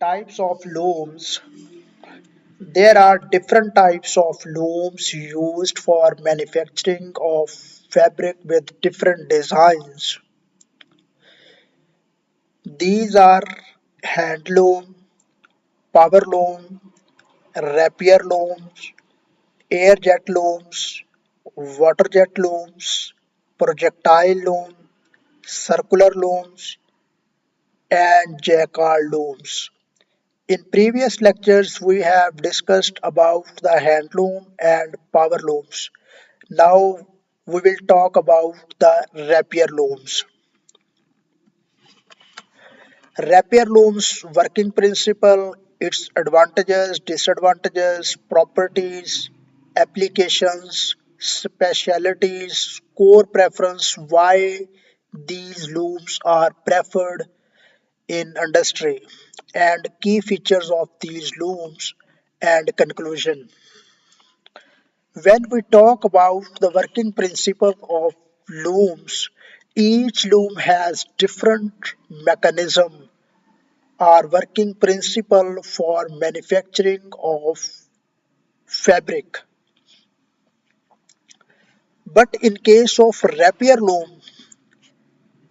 Types of looms. There are different types of looms used for manufacturing of fabric with different designs. These are hand loom, power loom, rapier looms, air jet looms, water jet looms, projectile loom, circular looms, and jacquard looms. In previous lectures, we have discussed about the hand loom and power looms. Now we will talk about the rapier looms. Rapier looms working principle, its advantages, disadvantages, properties, applications, specialities, core preference, why these looms are preferred in industry, and key features of these looms and conclusion. When we talk about the working principle of looms, each loom has different mechanism or working principle for manufacturing of fabric. But in case of rapier loom,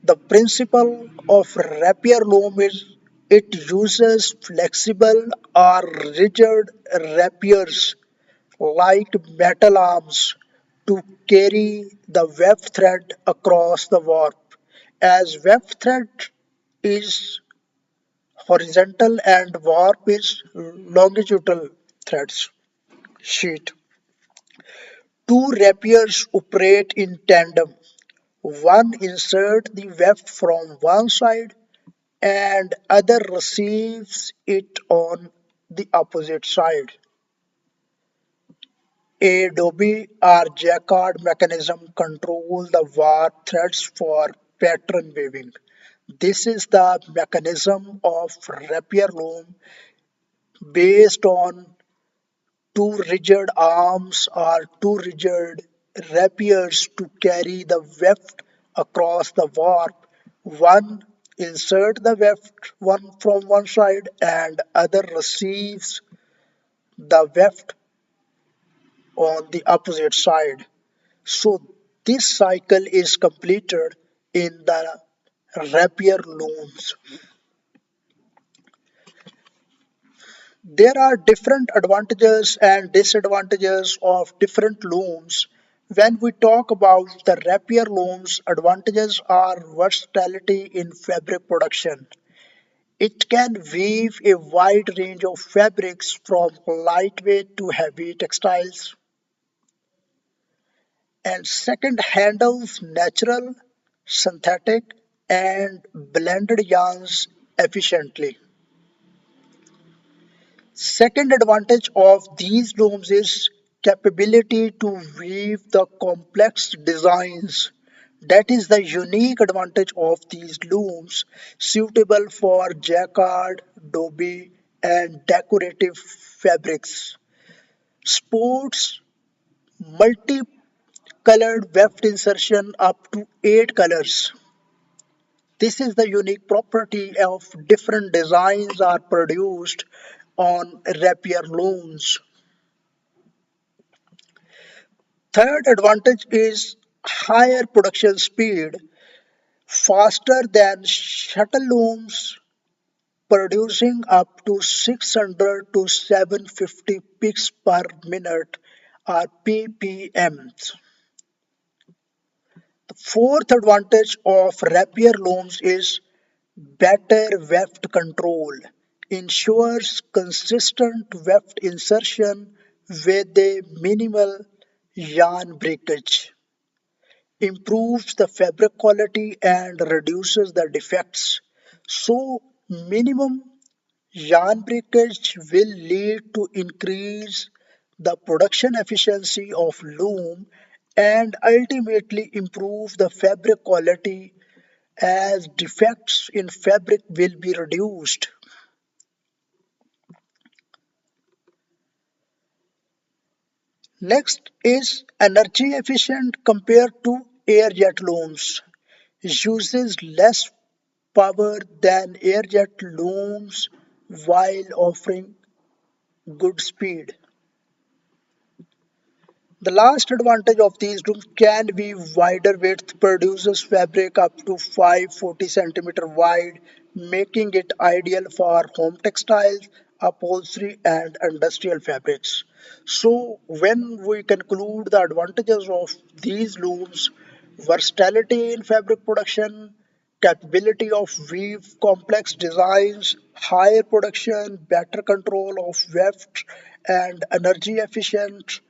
the principle of rapier loom is it uses flexible or rigid rapiers like metal arms to carry the web thread across the warp. As web thread is horizontal and warp is longitudinal threads sheet. Two rapiers operate in tandem. One insert the weft from one side and other receives it on the opposite side. A Dobie or Jacquard mechanism control the warp threads for pattern weaving. This is the mechanism of rapier loom based on two rigid arms or two rigid rapiers to carry the weft across the warp. One insert the weft one from one side and other receives the weft on the opposite side. So this cycle is completed in the rapier looms. There are different advantages and disadvantages of different looms. When we talk about the rapier looms, advantages are versatility in fabric production. It can weave a wide range of fabrics from lightweight to heavy textiles. And second, handles natural, synthetic, and blended yarns efficiently. Second advantage of these looms is capability to weave the complex designs. That is the unique advantage of these looms, suitable for jacquard, dobie, and decorative fabrics. Sports multicolored weft insertion up to 8 colors. This is the unique property of different designs are produced on rapier looms. Third advantage is higher production speed, faster than shuttle looms, producing up to 600 to 750 picks per minute or ppm. The fourth advantage of rapier looms is better weft control, ensures consistent weft insertion with a minimal yarn breakage, improves the fabric quality and reduces the defects. So, minimum yarn breakage will lead to increase the production efficiency of loom and ultimately improve the fabric quality as defects in fabric will be reduced. Next is energy efficient compared to air jet looms. Uses less power than air jet looms while offering good speed. The last advantage of these looms can be wider width, produces fabric up to 540 centimeter wide, making it ideal for home textiles, upholstery, and industrial fabrics. So, when we conclude the advantages of these looms, versatility in fabric production, capability of weave complex designs, higher production, better control of weft, and energy efficient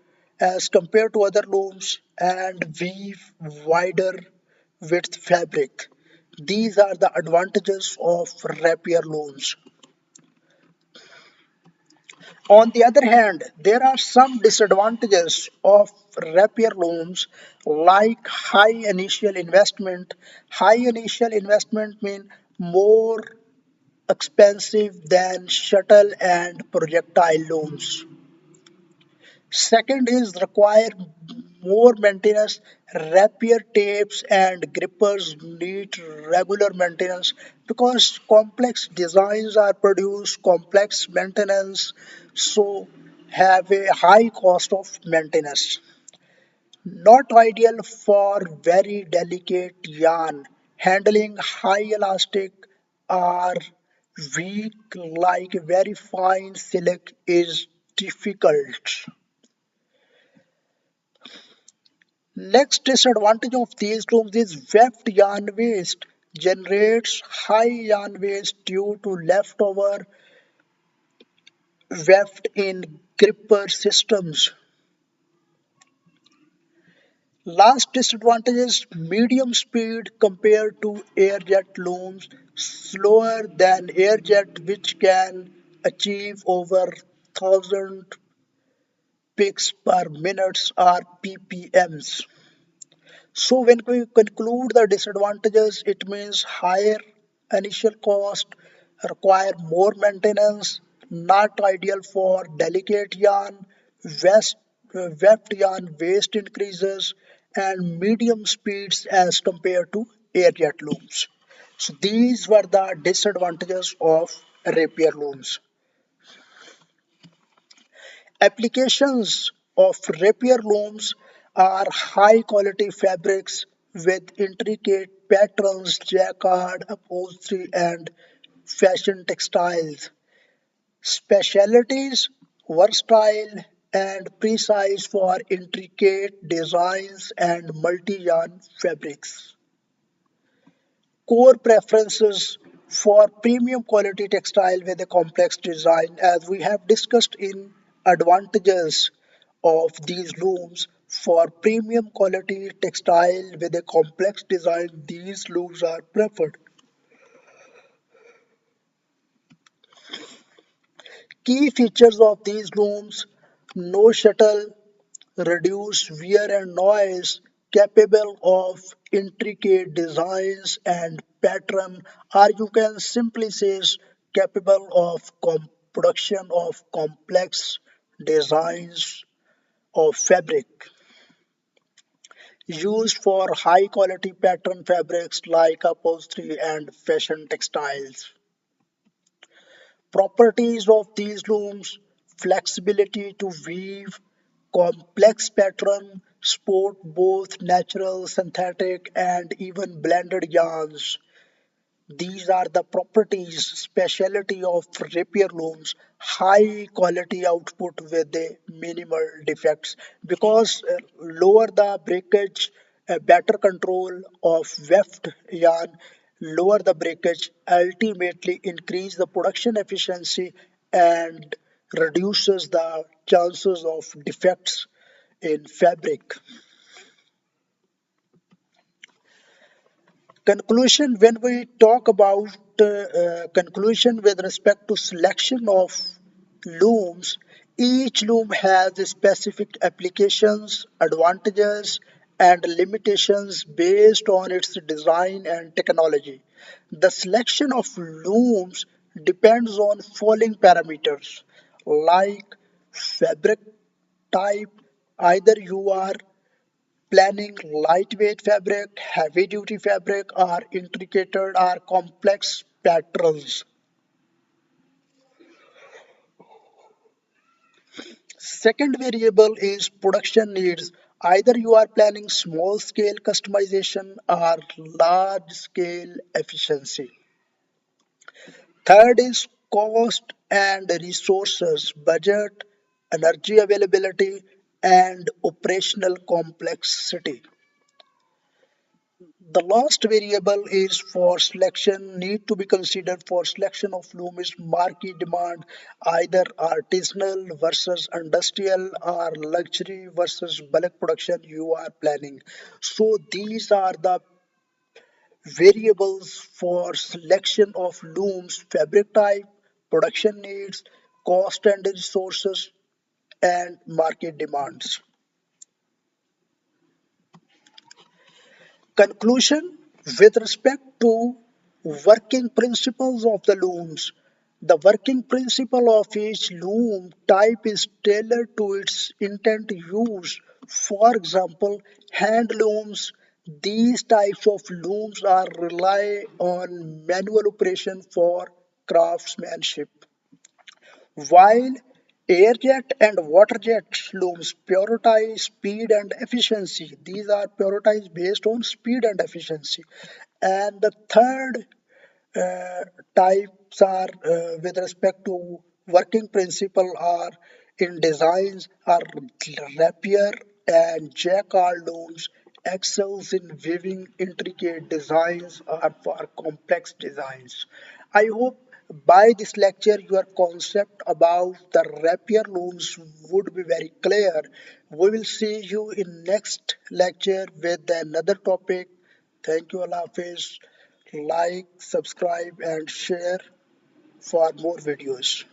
as compared to other looms, and weave wider width fabric. These are the advantages of rapier looms. On the other hand, there are some disadvantages of rapier looms like high initial investment. High initial investment mean more expensive than shuttle and projectile looms. Second is require more maintenance. Rapier tapes and grippers need regular maintenance because complex designs are produced, complex maintenance, so have a high cost of maintenance. Not ideal for very delicate yarn. Handling high elastic or weak like very fine silk is difficult. Next disadvantage of these looms is weft yarn waste. Generates high yarn waste due to leftover weft in gripper systems. Last disadvantage is medium speed compared to airjet looms, slower than airjet which can achieve over 1000 picks per minute or ppms. So when we conclude the disadvantages, it means higher initial cost, require more maintenance, not ideal for delicate yarn, west, weft yarn waste increases, and medium speeds as compared to airjet looms. So these were the disadvantages of rapier looms. Applications of rapier looms are high quality fabrics with intricate patterns, jacquard, upholstery, and fashion textiles. Specialties versatile and precise for intricate designs and multi yarn fabrics. Core preferences for premium quality textile with a complex design, as we have discussed in advantages of these looms. For premium quality textile with a complex design, these looms are preferred. Key features of these looms: no shuttle, reduce wear and noise, capable of intricate designs and pattern, or you can simply say is capable of production of complex designs of fabric, used for high quality pattern fabrics like upholstery and fashion textiles. Properties of these looms: flexibility to weave complex pattern, sport both natural, synthetic, and even blended yarns. These are the properties, specialty of rapier looms: high quality output with the minimal defects because lower the breakage, better control of weft yarn, lower the breakage, ultimately increase the production efficiency and reduces the chances of defects in fabric. Conclusion: when we talk about conclusion with respect to selection of looms, each loom has specific applications, advantages, and limitations based on its design and technology. The selection of looms depends on following parameters like fabric type, either you are planning lightweight fabric, heavy duty fabric, or intricate or complex patterns. Second variable is production needs. Either you are planning small scale customization or large scale efficiency. Third is cost and resources, budget, energy availability, and operational complexity. The last variable is for selection, need to be considered for selection of loom is market demand, either artisanal versus industrial or luxury versus bulk production you are planning. So these are the variables for selection of looms, fabric type, production needs, cost and resources, and market demands. Conclusion with respect to working principles of the looms. The working principle of each loom type is tailored to its intent use. For example, hand looms. These types of looms are rely on manual operation for craftsmanship. While air-jet and water-jet looms prioritize speed and efficiency, these are prioritized based on speed and efficiency. And the third types are with respect to working principle are in designs are rapier and jacquard looms excels in weaving intricate designs or for complex designs. I hope by this lecture your concept about the rapier looms would be very clear. We will see you in next lecture with another topic. Thank you, Allah Hafiz. Like, subscribe, and share for more videos.